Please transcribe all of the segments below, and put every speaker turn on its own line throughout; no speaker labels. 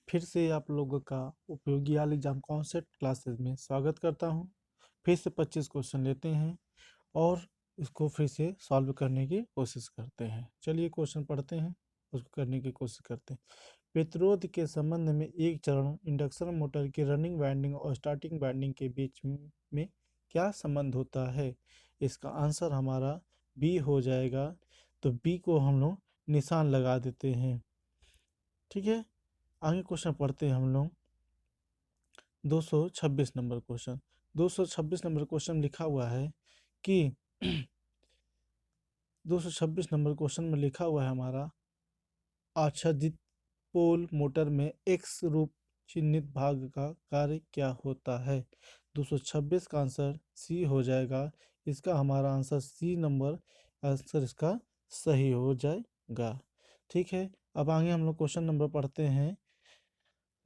फिर से आप लोगों का उपयोगी आल एग्जाम कॉन्सेप्ट क्लासेस में स्वागत करता हूं। फिर से 25 क्वेश्चन लेते हैं और इसको फिर से सॉल्व करने की कोशिश करते हैं। चलिए क्वेश्चन पढ़ते हैं, उसको करने की कोशिश करते हैं। प्रतिरोध के संबंध में एक चरण इंडक्शन मोटर की रनिंग वाइंडिंग और स्टार्टिंग वाइंडिंग के बीच में क्या संबंध होता है? इसका आंसर हमारा बी हो जाएगा। तो बी को हम लोग निशान लगा देते हैं। ठीक है, आगे क्वेश्चन पढ़ते हैं हम लोग। 226 नंबर क्वेश्चन। 226 नंबर क्वेश्चन लिखा हुआ है कि 226 नंबर क्वेश्चन में लिखा हुआ है हमारा आच्छादित पोल मोटर में एक्स रूप चिन्हित भाग का कार्य क्या होता है? 226 का आंसर सी हो जाएगा। इसका हमारा आंसर सी नंबर आंसर इसका सही हो जाएगा। ठीक है, अब आगे हम लोग क्वेश्चन नंबर पढ़ते हैं।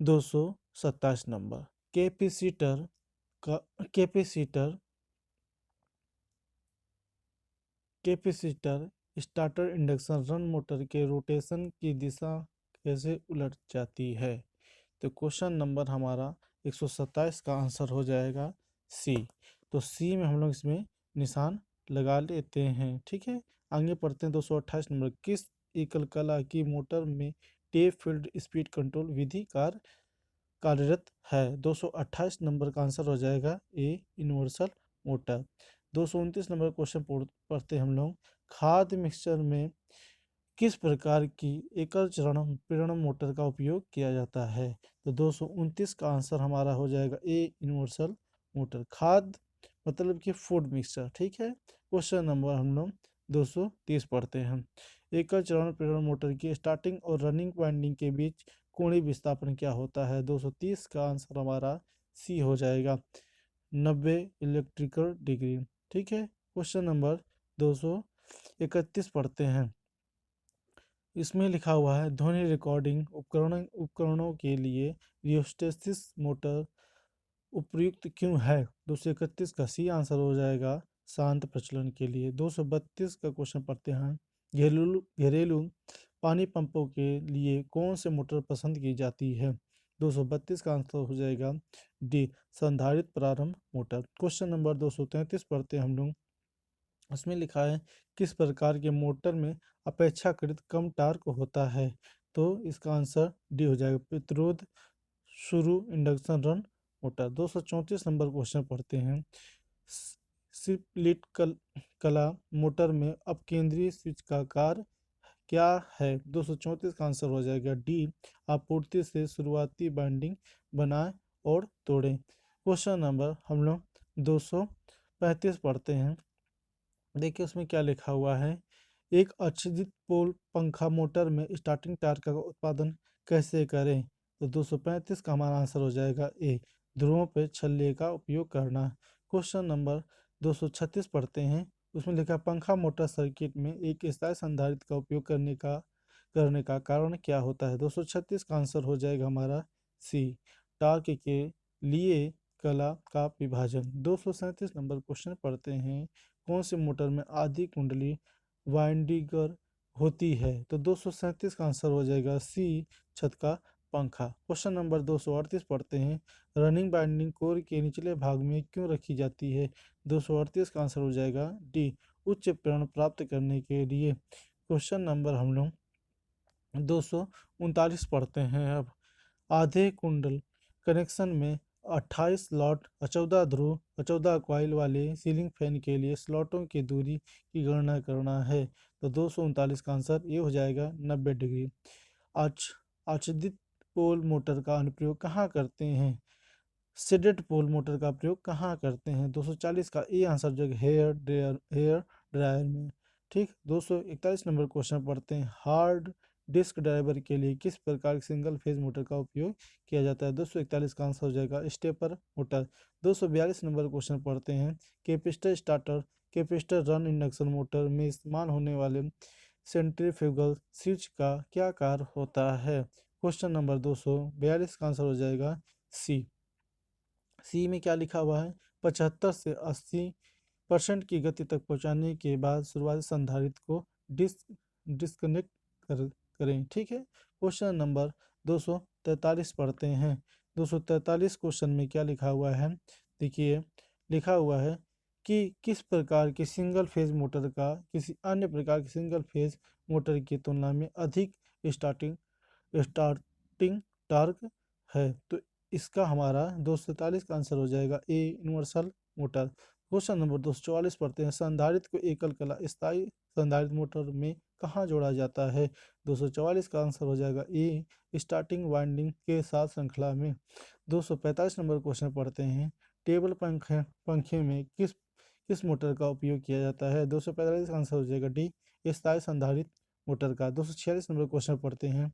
227 नंबर। कैपेसिटर का capacitor capacitor starter induction run motor के रोटेशन की दिशा कैसे उलट जाती है? तो क्वेश्चन नंबर हमारा 127 का आंसर हो जाएगा सी। तो सी में हम लोग इसमें निशान लगा लेते हैं। ठीक है, आगे पढ़ते हैं। 228 नंबर। किस एकल कला की मोटर में टेप फील्ड स्पीड कंट्रोल विधि कार्यरत है? 228 नंबर का आंसर हो जाएगा ए, यूनिवर्सल मोटर। 229 नंबर क्वेश्चन पढ़ते हैं हम लोग। खाद्य मिक्सचर में किस प्रकार की एकल चरण प्रेरण मोटर का उपयोग किया जाता है? तो 229 का आंसर हमारा हो जाएगा ए, यूनिवर्सल मोटर। खाद्य मतलब कि फूड मिक्सचर। ठीक है, क्वेश्चन नंबर हम लोग 230 पढ़ते हैं। एकल चरण प्रेरण मोटर की स्टार्टिंग और रनिंग वाइंडिंग के बीच कोणीय विस्थापन क्या होता है? 230 का आंसर हमारा सी हो जाएगा, 90 इलेक्ट्रिकल डिग्री। ठीक है, क्वेश्चन नंबर 231 पढ़ते हैं। इसमें लिखा हुआ है ध्वनि रिकॉर्डिंग उपकरणों के लिए रियोस्टेसिस मोटर उपयुक्त क्यों है? 231 का सी आंसर हो जाएगा, शांत प्रचलन के लिए। 232 का क्वेश्चन पढ़ते हैं। घरेलू घरेलू पानी पंपों के लिए कौन से मोटर पसंद की जाती है? 232 का आंसर हो जाएगा डी, संधारित्र प्रारंभ मोटर। क्वेश्चन नंबर 233 पढ़ते हैं हम लोग। उसमें लिखा है किस प्रकार के मोटर में अपेक्षाकृत कम टार्क होता है? तो इसका आंसर डी हो जाएगा, प्रतिरोध शुरू induction run motor. 234 number question पढ़ते हैं। कला मोटर में अपकेंद्रीय स्विच का कार्य क्या है? 234 का आंसर हो जाएगा डी, आपूर्ति से शुरुआती बाइंडिंग बनाएं और तोड़ें। क्वेश्चन नंबर हम लोग 235 पढ़ते हैं। देखिए उसमें क्या लिखा हुआ है। एक अच्छित पोल पंखा मोटर में स्टार्टिंग टार्क का उत्पादन कैसे करें? तो 235 का हमारा आंसर हो जाएगा ए, ध्रुवों पे छल्ले का उपयोग करना। क्वेश्चन नंबर 236 पढ़ते हैं। उसमें लिखा पंखा मोटर सर्किट में एक स्थायी संधारित्र का उपयोग करने का कारण क्या होता है? 236 का आंसर हो जाएगा हमारा सी, टार्क के लिए कला का विभाजन। 237 नंबर क्वेश्चन पढ़ते हैं। कौन से मोटर में आधी कुंडली वाइंडिगर होती है? तो 237 का आंसर हो जाएगा सी, छत का पंखा। क्वेश्चन नंबर 238 पढ़ते हैं। रनिंग बाइंडिंग कोर के निचले भाग में क्यों रखी जाती है? 238 का आंसर हो जाएगा डी, उच्च प्रेरण प्राप्त करने के लिए। क्वेश्चन नंबर हम लोग 239 पढ़ते हैं। अब आधे कुंडल कनेक्शन में 28 स्लॉट 14 ध्रुव 14 कॉइल वाले सीलिंग फैन के लिए स्लॉटों की दूरी की गणना करना है। तो 239 का आंसर ये हो जाएगा 90 डिग्री। आच्छादित पोल मोटर का अनुप्रयोग कहाँ करते हैं? सीडेड पोल मोटर का प्रयोग कहाँ करते हैं? 240 का ए आंसर जो हेयर ड्रायर में। ठीक, 241 नंबर क्वेश्चन पढ़ते हैं। हार्ड डिस्क ड्राइवर के लिए किस प्रकार की सिंगल फेज मोटर का उपयोग किया जाता है? 241 का आंसर हो जाएगा स्टेपर मोटर। 242 नंबर क्वेश्चन पढ़ते हैं। कैपेसिटर रन इंडक्शन मोटर में इस्तेमाल होने वाले सेंट्रीफ्यूगल स्विच का क्या कार्य होता है? क्वेश्चन नंबर 242 का आंसर हो जाएगा सी। सी में क्या लिखा हुआ है? 75 से 80% की गति तक पहुंचाने के बाद शुरुआती संधारित्र को डिस्कनेक्ट करें। ठीक है, क्वेश्चन नंबर 243 पढ़ते हैं। 243 क्वेश्चन में क्या लिखा हुआ है, देखिए लिखा हुआ है कि किस प्रकार की सिंगल फेज मोटर का किसी अन्य प्रकार की सिंगल फेज मोटर की तुलना में अधिक स्टार्टिंग स्टार्टिंग टार्क है। तो इसका हमारा 243 का आंसर हो जाएगा ए, यूनिवर्सल मोटर। क्वेश्चन नंबर 244 पढ़ते हैं, संधारित्र को एकल कला स्थायी संधारित्र मोटर में कहाँ जोड़ा जाता है। 244 का आंसर हो जाएगा ए, स्टार्टिंग वाइंडिंग के साथ श्रृंखला में। 245 नंबर क्वेश्चन पढ़ते हैं, टेबल पंखे में किस किस मोटर का उपयोग किया जाता है। 245 का आंसर हो जाएगा डी, स्थायी संधारित्र मोटर का। 246 नंबर क्वेश्चन पढ़ते हैं,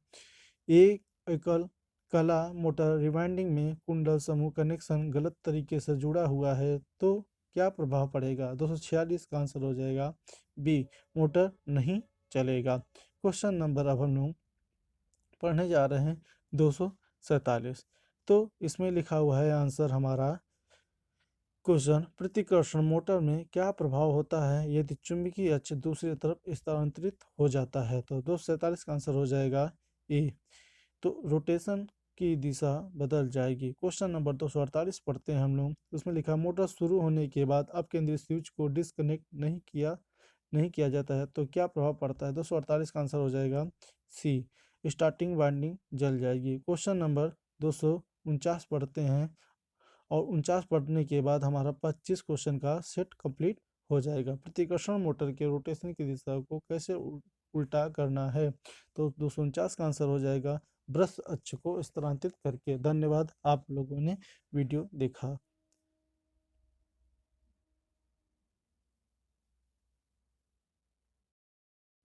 एक एकल कला मोटर रिवाइंडिंग में कुंडल समूह कनेक्शन गलत तरीके से जुड़ा हुआ है तो क्या प्रभाव पड़ेगा। 246 का आंसर हो जाएगा बी, मोटर नहीं चलेगा। क्वेश्चन नंबर अब हम लोग पढ़ने जा रहे हैं 247। तो इसमें लिखा हुआ है आंसर हमारा, क्वेश्चन, प्रतिकर्षण मोटर में क्या प्रभाव होता है यदि चुंबकीय अक्ष दूसरी तरफ स्थानांतरित हो जाता है। तो 247 का आंसर हो जाएगा ए, तो रोटेशन की दिशा बदल जाएगी। क्वेश्चन नंबर 248 पढ़ते हैं हम लोग। उसमें लिखा, मोटर शुरू होने के बाद अब केंद्रीय स्विच को डिस्कनेक्ट नहीं किया जाता है तो क्या प्रभाव पड़ता है। 248 का आंसर हो जाएगा सी, स्टार्टिंग वाइंडिंग जल जाएगी। क्वेश्चन नंबर 249 पढ़ते हैं और 49 पढ़ने के बाद हमारा 25 क्वेश्चन का सेट कंप्लीट हो जाएगा। प्रतिकर्षण मोटर के रोटेशन की दिशा को कैसे उल्टा करना है। तो 249 का आंसर हो जाएगा ब्रश अक्ष को स्थानांतरित करके। धन्यवाद, आप लोगों ने वीडियो देखा।